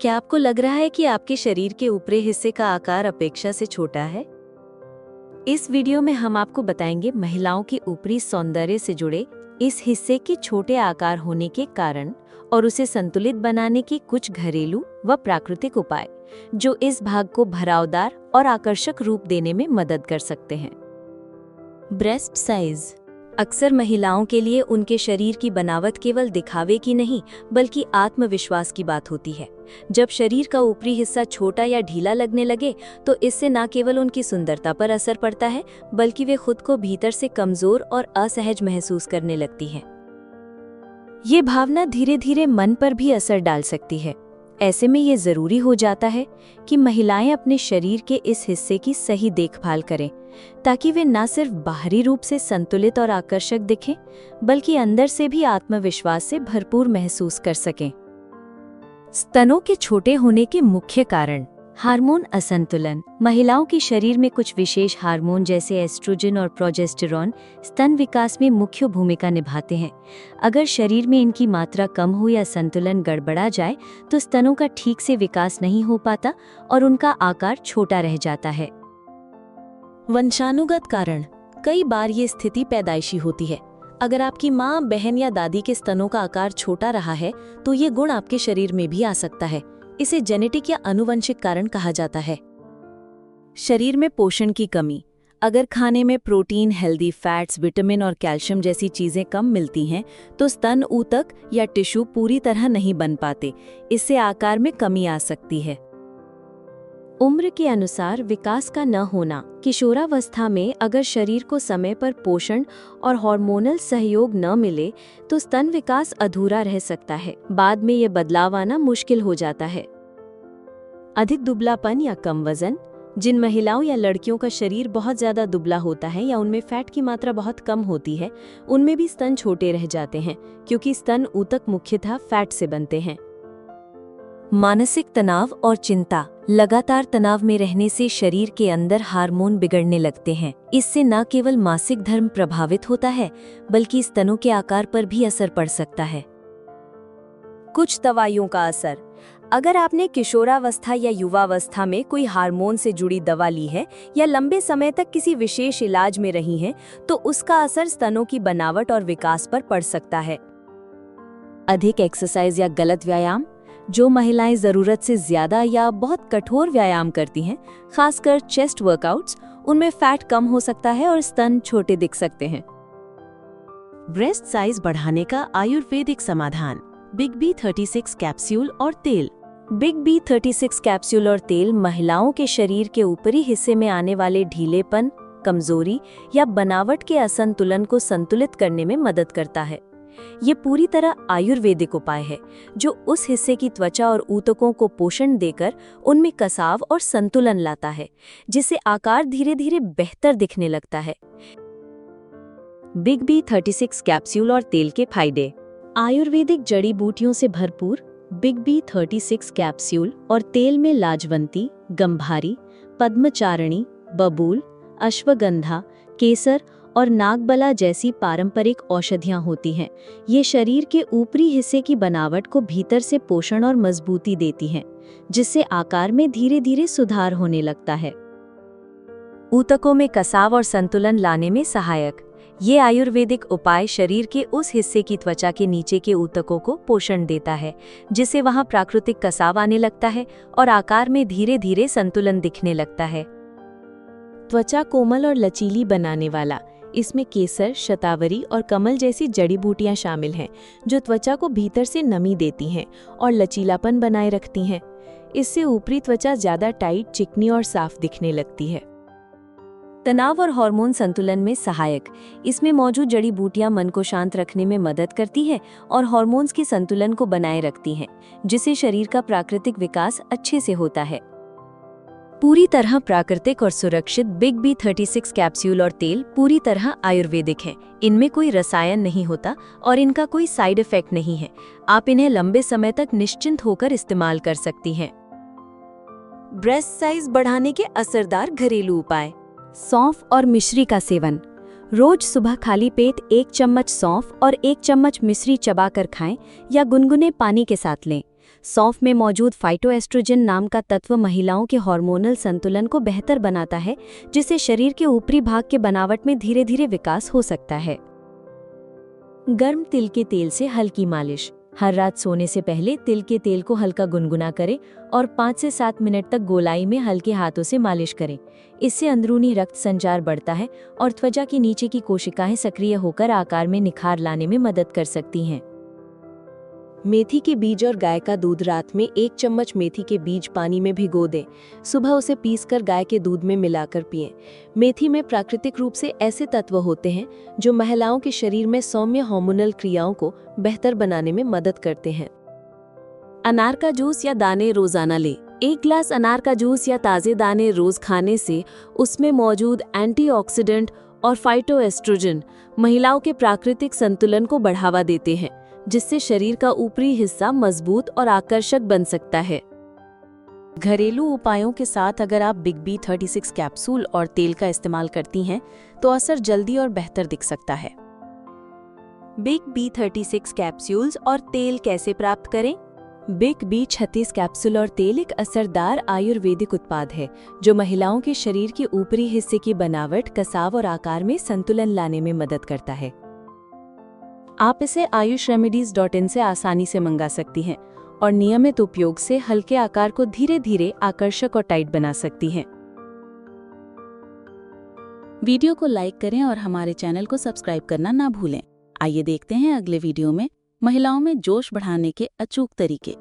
क्या आपको लग रहा है कि आपके शरीर के ऊपरी हिस्से का आकार अपेक्षा से छोटा है? इस वीडियो में हम आपको बताएंगे महिलाओं की ऊपरी सौंदर्य से जुड़े इस हिस्से के छोटे आकार होने के कारण और उसे संतुलित बनाने के कुछ घरेलू व प्राकृतिक उपाय जो इस भाग को भरावदार और आकर्षक रूप देने में मदद कर सकते हैं। ब्रेस्ट साइज अक्सर महिलाओं के लिए उनके शरीर की बनावट केवल दिखावे की नहीं बल्कि आत्मविश्वास की बात होती है। जब शरीर का ऊपरी हिस्सा छोटा या ढीला लगने लगे तो इससे न केवल उनकी सुंदरता पर असर पड़ता है बल्कि वे खुद को भीतर से कमजोर और असहज महसूस करने लगती हैं। ये भावना धीरे धीरे मन पर भी असर डाल सकती है। ऐसे में ये जरूरी हो जाता है कि महिलाएं अपने शरीर के इस हिस्से की सही देखभाल करें ताकि वे न सिर्फ बाहरी रूप से संतुलित और आकर्षक दिखें बल्कि अंदर से भी आत्मविश्वास से भरपूर महसूस कर सकें। स्तनों के छोटे होने के मुख्य कारण हार्मोन असंतुलन। महिलाओं के शरीर में कुछ विशेष हार्मोन जैसे एस्ट्रोजन और प्रोजेस्टेरॉन स्तन विकास में मुख्य भूमिका निभाते हैं। अगर शरीर में इनकी मात्रा कम हो या संतुलन गड़बड़ा जाए तो स्तनों का ठीक से विकास नहीं हो पाता और उनका आकार छोटा रह जाता है। वंशानुगत कारण कई बार ये स्थिति पैदाइशी होती है। अगर आपकी माँ, बहन या दादी के स्तनों का आकार छोटा रहा है तो ये गुण आपके शरीर में भी आ सकता है। इसे जेनेटिक या आनुवंशिक कारण कहा जाता है। शरीर में पोषण की कमी अगर खाने में प्रोटीन, हेल्दी फैट्स, विटामिन और कैल्शियम जैसी चीजें कम मिलती हैं तो स्तन ऊतक या टिश्यू पूरी तरह नहीं बन पाते। इससे आकार में कमी आ सकती है। उम्र के अनुसार विकास का न होना किशोरावस्था में अगर शरीर को समय पर पोषण और हार्मोनल सहयोग न मिले तो स्तन विकास अधूरा रह सकता है। बाद में ये बदलाव आना मुश्किल हो जाता है। अधिक दुबलापन या कम वजन जिन महिलाओं या लड़कियों का शरीर बहुत ज्यादा दुबला होता है या उनमें फैट की मात्रा बहुत कम होती है उनमें भी स्तन छोटे रह जाते हैं क्योंकि स्तन ऊतक मुख्यतः फैट से बनते हैं। मानसिक तनाव और चिंता लगातार तनाव में रहने से शरीर के अंदर हार्मोन बिगड़ने लगते हैं। इससे न केवल मासिक धर्म प्रभावित होता है बल्कि स्तनों के आकार पर भी असर पड़ सकता है। कुछ दवाइयों का असर अगर आपने किशोरावस्था या युवावस्था में कोई हार्मोन से जुड़ी दवा ली है या लंबे समय तक किसी विशेष इलाज में रही हैं तो उसका असर स्तनों की बनावट और विकास पर पड़ सकता है। अधिक एक्सरसाइज या गलत व्यायाम जो महिलाएं जरूरत से ज्यादा या बहुत कठोर व्यायाम करती हैं, खासकर चेस्ट वर्कआउट्स, उनमें फैट कम हो सकता है और स्तन छोटे दिख सकते हैं। ब्रेस्ट साइज बढ़ाने का आयुर्वेदिक समाधान बिग B36 कैप्सूल और तेल। बिग B36 कैप्सूल और तेल महिलाओं के शरीर के ऊपरी हिस्से में आने वाले ढीलेपन, कमजोरी या बनावट के असंतुलन को संतुलित करने में मदद करता है। ये पूरी तरह आयुर्वेदिक उपाय है जो उस हिस्से की त्वचा और ऊतकों को पोषण देकर उनमें कसाव और संतुलन लाता है जिससे आकार धीरे धीरे बेहतर दिखने लगता है। बिग B36 कैप्सूल और तेल के फायदे आयुर्वेदिक जड़ी बूटियों से भरपूर बिग B36 कैप्सूल और तेल में लाजवंती, गंभारी, पद्मचारणी, बबूल, अश्वगंधा, केसर और नागबला जैसी पारंपरिक औषधियां होती हैं। ये शरीर के ऊपरी हिस्से की बनावट को भीतर से पोषण और मजबूती देती हैं जिससे आकार में धीरे धीरे सुधार होने लगता है। ऊतकों में कसाव और संतुलन लाने में सहायक ये आयुर्वेदिक उपाय शरीर के उस हिस्से की त्वचा के नीचे के ऊतकों को पोषण देता है जिससे वहां प्राकृतिक कसाव आने लगता है और आकार में धीरे धीरे संतुलन दिखने लगता है। त्वचा कोमल और लचीली बनाने वाला इसमें केसर, शतावरी और कमल जैसी जड़ी बूटियां शामिल हैं जो त्वचा को भीतर से नमी देती हैं और लचीलापन बनाए रखती हैं। इससे ऊपरी त्वचा ज्यादा टाइट, चिकनी और साफ दिखने लगती है। तनाव और हार्मोन संतुलन में सहायक इसमें मौजूद जड़ी बूटियां मन को शांत रखने में मदद करती है और हार्मोन्स के संतुलन को बनाए रखती हैं जिससे शरीर का प्राकृतिक विकास अच्छे से होता है। पूरी तरह प्राकृतिक और सुरक्षित बिग B36 कैप्सूल और तेल पूरी तरह आयुर्वेदिक है। इनमें कोई रसायन नहीं होता और इनका कोई साइड इफेक्ट नहीं है। आप इन्हें लंबे समय तक निश्चिंत होकर इस्तेमाल कर सकती हैं। ब्रेस्ट साइज बढ़ाने के असरदार घरेलू उपाय सौंफ और मिश्री का सेवन रोज सुबह खाली पेट 1 चम्मच सौंफ और 1 चम्मच मिश्री चबाकर खाएं या गुनगुने पानी के साथ लें। सौंफ में मौजूद फाइटोएस्ट्रोजन नाम का तत्व महिलाओं के हार्मोनल संतुलन को बेहतर बनाता है, जिससे शरीर के ऊपरी भाग के बनावट में धीरे धीरे विकास हो सकता है। गर्म तिल के तेल से हल्की मालिश। हर रात सोने से पहले तिल के तेल को हल्का गुनगुना करें और 5 से 7 मिनट तक गोलाई में हल्के हाथों से मालिश करें। इससे अंदरूनी रक्त संचार बढ़ता है और त्वचा के नीचे की कोशिकाएं सक्रिय होकर आकार में निखार लाने में मदद कर सकती हैं। मेथी के बीज और गाय का दूध। रात में 1 चम्मच मेथी के बीज पानी में भिगो दें। सुबह उसे पीसकर गाय के दूध में मिलाकर पिएं। मेथी में प्राकृतिक रूप से ऐसे तत्व होते हैं जो महिलाओं के शरीर में सौम्य हार्मोनल क्रियाओं को बेहतर बनाने में मदद करते हैं। अनार का जूस या दाने रोजाना लें। 1 ग्लास अनार का जूस या ताज़े दाने रोज खाने से उसमें मौजूद एंटीऑक्सीडेंट और फाइटोएस्ट्रोजन महिलाओं के प्राकृतिक संतुलन को बढ़ावा देते हैं, जिससे शरीर का ऊपरी हिस्सा मजबूत और आकर्षक बन सकता है। घरेलू उपायों के साथ अगर आप बिग बी 36 कैप्सूल और तेल का इस्तेमाल करती हैं तो असर जल्दी और बेहतर दिख सकता है। बिग बी 36 कैप्सूल्स और तेल कैसे प्राप्त करें? बिग बी 36 कैप्सूल और तेल एक असरदार आयुर्वेदिक उत्पाद है जो महिलाओं के शरीर के ऊपरी हिस्से की बनावट, कसाव और आकार में संतुलन लाने में मदद करता है। आप इसे ayushremedies.in से आसानी से मंगा सकती हैं और नियमित उपयोग से हल्के आकार को धीरे धीरे आकर्षक और टाइट बना सकती हैं। वीडियो को लाइक करें और हमारे चैनल को सब्सक्राइब करना ना भूलें। आइए देखते हैं अगले वीडियो में महिलाओं में जोश बढ़ाने के अचूक तरीके।